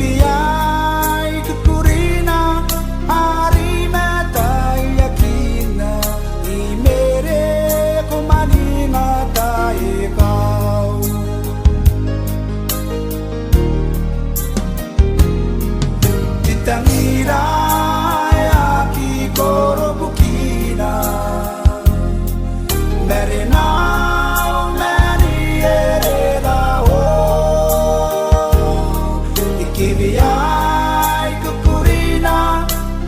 Ibigay kukurina hari matai yakina Di mere kumani matai kau Titangirai aki koro bukina Mere now many ereda o Ikibiyay kukurina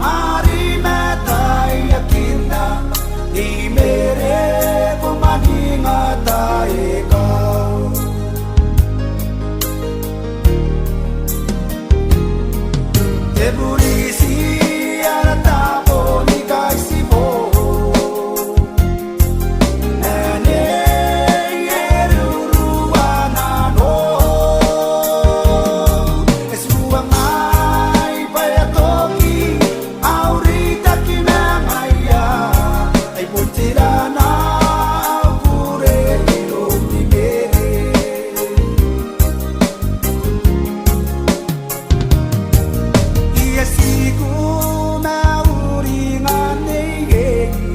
hari matai yakina Di mere kumani matai kau Teburisi aratapo ni kaisipo Nane yeruruanano Esuangai payatoki aurita kinamaya Ay puntirana aupure ilong ni mere Iasiku mauringan neyegi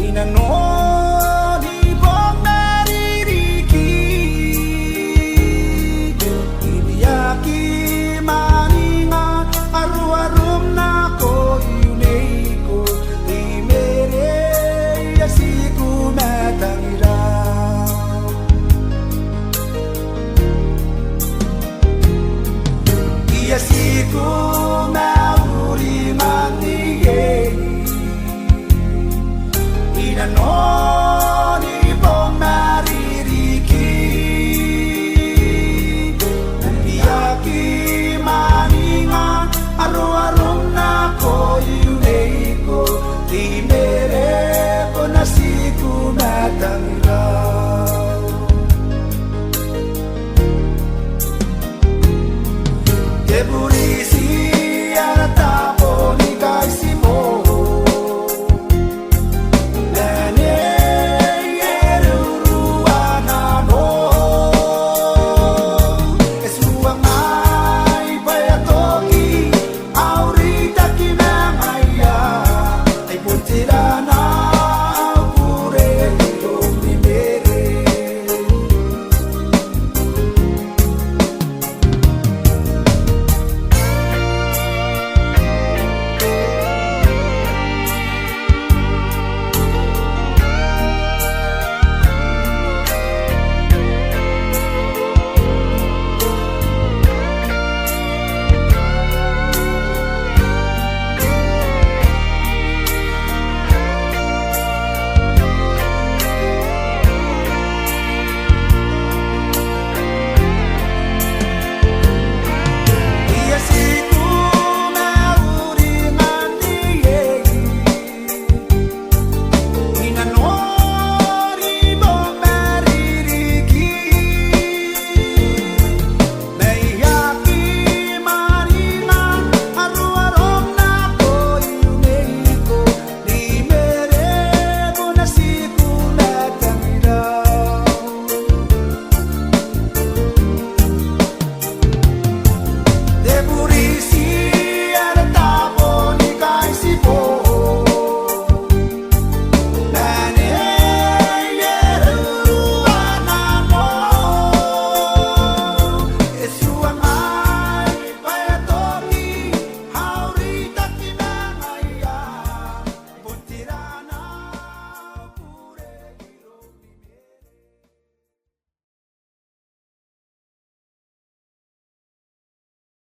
Inanoni bong naririki Ibiyaki maninga aru-arum na ko yuneiko Di mere iasiku matangiraw Iasiku mauringan niyegi Inanoni bong naririki Nandiyaki maninga aru-arum na ko yuneiko Di mere ko nasiku matangiraw Teburisi